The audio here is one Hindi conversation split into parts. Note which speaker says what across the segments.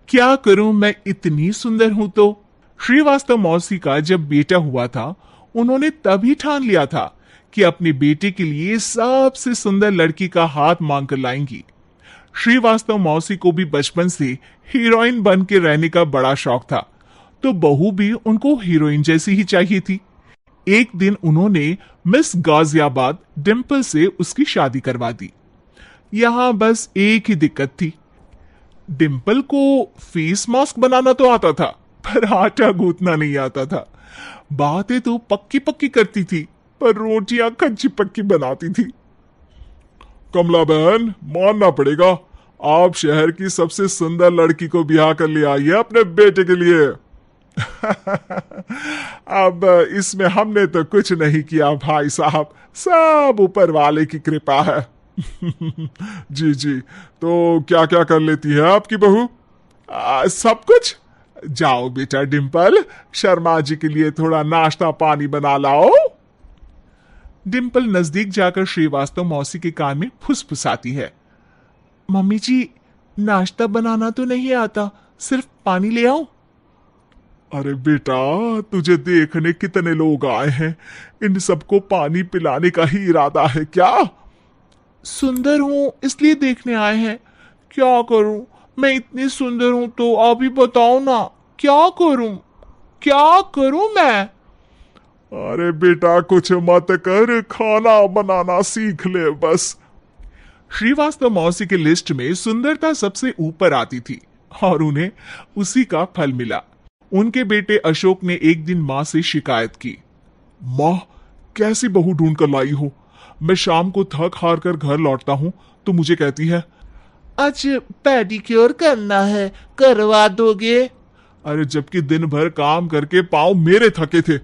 Speaker 1: क्या करूं, मैं इतनी सुंदर हूं तो। श्रीवास्तव मौसी का जब बेटा हुआ था, उन्होंने तभी ठान लिया था कि अपने बेटे के लिए सबसे सुंदर लड़की का हाथ मांग कर लाएंगी। श्रीवास्तव मौसी को भी बचपन से हीरोइन बन के रहने का बड़ा शौक था, तो बहू भी उनको हीरोइन जैसी ही चाहिए थी। एक दिन उन्होंने मिस गाजियाबाद डिंपल से उसकी शादी करवा दी। यहां बस एक ही दिक्कत थी, डिंपल को फेस मास्क बनाना तो आता था, पर आटा गूंथना नहीं आता था। बातें तो पक्की पक्की करती थी, पर रोटियां कच्ची पक्की बनाती थी। कमला बहन, मानना पड़ेगा, आप शहर की सबसे सुंदर लड़की को ब्याह कर ले आई है अपने बेटे के लिए। अब इसमें हमने तो कुछ नहीं किया भाई साहब, सब ऊपर वाले की कृपा है। जी जी, तो क्या क्या कर लेती है आपकी बहू? सब कुछ। जाओ बेटा डिंपल, शर्मा जी के लिए थोड़ा नाश्ता पानी बना लाओ। डिंपल नजदीक जाकर श्रीवास्तव मौसी के कान में फुसफुसाती है। मम्मी जी, नाश्ता बनाना तो नहीं आता, सिर्फ पानी ले आओ। अरे बेटा, तुझे देखने कितने लोग आए हैं, इन सबको पानी पिलाने का ही इरादा है क्या? सुंदर हूं इसलिए देखने आए हैं। क्या करूं, मैं इतनी सुंदर हूं तो आप ही बताओ ना, क्या करूं, क्या करूं मैं? अरे बेटा, कुछ मत कर, खाना बनाना सीख ले बस। श्रीवास्तव मौसी के लिस्ट में सुंदरता सबसे ऊपर आती थी और उन्हें उसी का फल मिला। उनके बेटे अशोक ने एक दिन मां से शिकायत की। मां, कैसी बहू ढूंढ कर लाई हो? मैं शाम को थक हार कर घर लौटता हूं तो मुझे कहती है, आज पेडिक्योर करना है, करवा दोगे? अरे जबकि दिन भर काम करके पांव मेरे थके थे।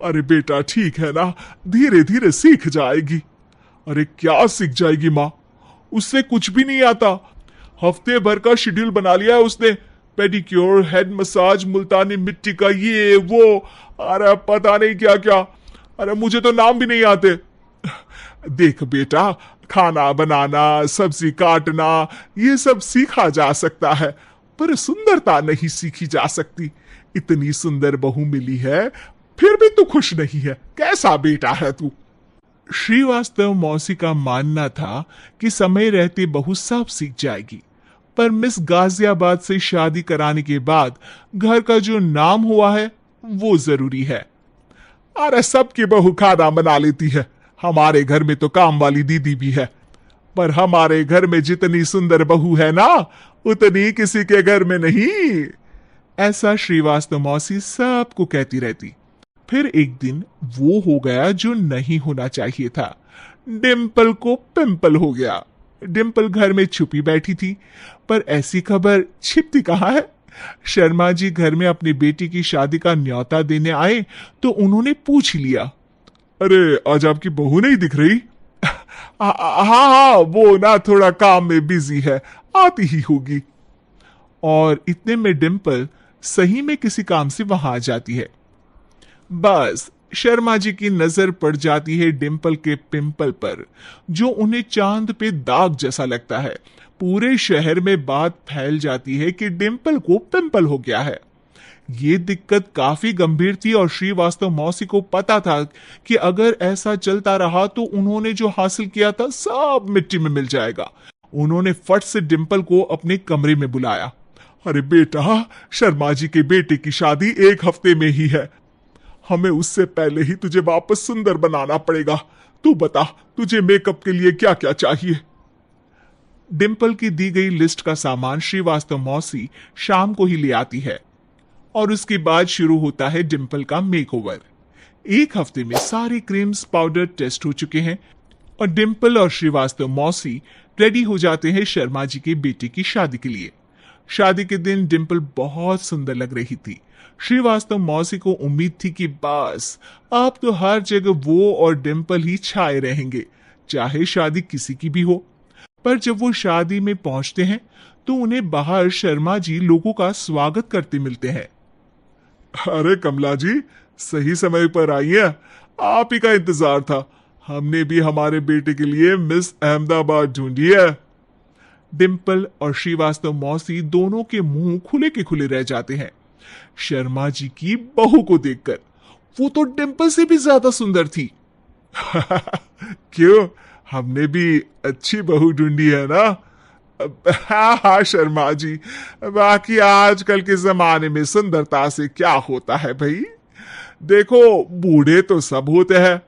Speaker 1: अरे बेटा ठीक है ना, धीरे धीरे सीख जाएगी। अरे क्या सीख जाएगी माँ, उससे कुछ भी नहीं आता। हफ्ते भर का शेड्यूल बना लिया है उसने, पेडिक्योर, हेड मसाज, मुल्तानी मिट्टी का ये वो, अरे पता नहीं क्या क्या। अरे मुझे तो नाम भी नहीं आते। देख बेटा, खाना बनाना, सब्जी काटना, ये सब सीखा जा सकता है, पर सुंदरता नहीं सीखी जा सकती। इतनी सुंदर बहू मिली है, फिर भी तू खुश नहीं है, कैसा बेटा है तू? श्रीवास्तव मौसी का मानना था कि समय रहते बहू सब सीख जाएगी, पर मिस गाजियाबाद से शादी कराने के बाद घर का जो नाम हुआ है वो जरूरी है। अरे सबकी बहू खाना बना लेती है, हमारे घर में तो काम वाली दीदी भी है, पर हमारे घर में जितनी सुंदर बहू है ना, उतनी किसी के घर में नहीं। ऐसा श्रीवास्तव मौसी सबको कहती रहती। फिर एक दिन वो हो गया जो नहीं होना चाहिए था, डिंपल को पिंपल हो गया। डिंपल घर में छुपी बैठी थी, पर ऐसी खबर छिपती कहाँ है। शर्मा जी घर में अपनी बेटी की शादी का न्योता देने आए तो उन्होंने पूछ लिया, अरे आज आपकी बहू नहीं दिख रही? हाँ, वो ना थोड़ा काम में बिजी है, आती ही होगी। और इतने में डिंपल सही में किसी काम से वहां आ जाती है। बस शर्मा जी की नजर पड़ जाती है डिंपल के पिंपल पर, जो उन्हें चांद पे दाग जैसा लगता है। पूरे शहर में बात फैल जाती है कि डिंपल को पिंपल हो गया है। ये दिक्कत काफी गंभीर थी और श्रीवास्तव मौसी को पता था कि अगर ऐसा चलता रहा तो उन्होंने जो हासिल किया था सब मिट्टी में मिल जाएगा। उन्होंने फट से डिंपल को अपने कमरे में बुलाया। अरे बेटा, शर्मा जी के बेटे की शादी एक हफ्ते में ही है, हमें उससे पहले ही तुझे वापस सुंदर बनाना पड़ेगा। तू बता, तुझे मेकअप के लिए क्या क्या चाहिए? डिंपल की दी गई लिस्ट का सामान श्रीवास्तव मौसी शाम को ही ले आती है और उसके बाद शुरू होता है डिंपल का मेकओवर। एक हफ्ते में सारे क्रीम्स पाउडर टेस्ट हो चुके हैं और डिंपल और श्रीवास्तव मौसी रेडी हो जाते हैं शर्मा जी के बेटे की शादी के लिए। शादी के दिन डिंपल बहुत सुंदर लग रही थी। श्रीवास्तव मौसी को उम्मीद थी कि बस अब तो हर जगह वो और डिंपल ही छाए रहेंगे, चाहे शादी किसी की भी हो। पर जब वो शादी में पहुंचते हैं तो उन्हें बाहर शर्मा जी लोगों का स्वागत करते मिलते हैं। अरे कमला जी, सही समय पर आई है, आप ही का इंतजार था। हमने भी हमारे बेटे के लिए मिस अहमदाबाद ढूंढी है। डिम्पल और श्रीवास्तव मौसी दोनों के मुंह खुले के खुले रह जाते हैं शर्मा जी की बहू को देखकर। वो तो डिम्पल से भी ज्यादा सुंदर थी। क्यों, हमने भी अच्छी बहू ढूंढी है ना? हाँ हाँ शर्मा जी, बाकी आजकल के जमाने में सुंदरता से क्या होता है भाई। देखो, बूढ़े तो सब होते हैं,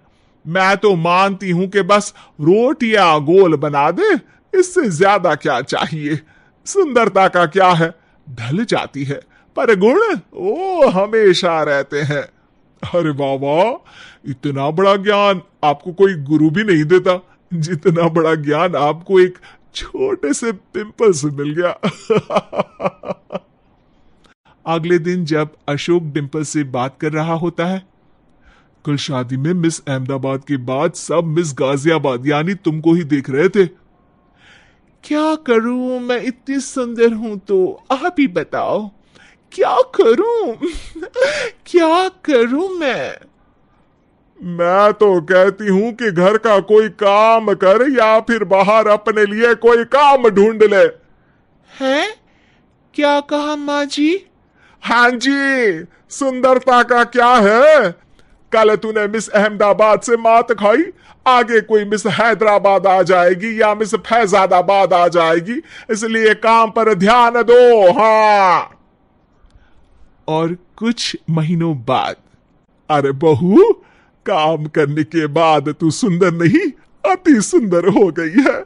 Speaker 1: मैं तो मानती हूं कि बस रोटियां गोल बना दे, इससे ज्यादा क्या चाहिए। सुंदरता का क्या है, ढल जाती है, पर गुण वो हमेशा रहते हैं। अरे वाह वाह, इतना बड़ा ज्ञान आपको कोई गुरु भी नहीं देता जितना बड़ा ज्ञान आपको एक छोटे से पिंपल से मिल गया। अगले दिन जब अशोक डिम्पल से बात कर रहा होता है, कल शादी में मिस अहमदाबाद के बाद सब मिस गाजियाबाद यानी तुमको ही देख रहे थे। क्या करूं, मैं इतनी सुंदर हूं तो आप ही बताओ क्या करूं। क्या करूं मैं तो कहती हूं कि घर का कोई काम कर या फिर बाहर अपने लिए कोई काम ढूंढ ले। हैं? क्या कहा माँ जी? हाँ जी, सुंदरता का क्या है। कल तूने मिस अहमदाबाद से मात खाई, आगे कोई मिस हैदराबाद आ जाएगी या मिस फैजादाबाद आ जाएगी, इसलिए काम पर ध्यान दो। हाँ। और कुछ महीनों बाद, अरे बहू, काम करने के बाद तू सुंदर नहीं, अति सुंदर हो गई है।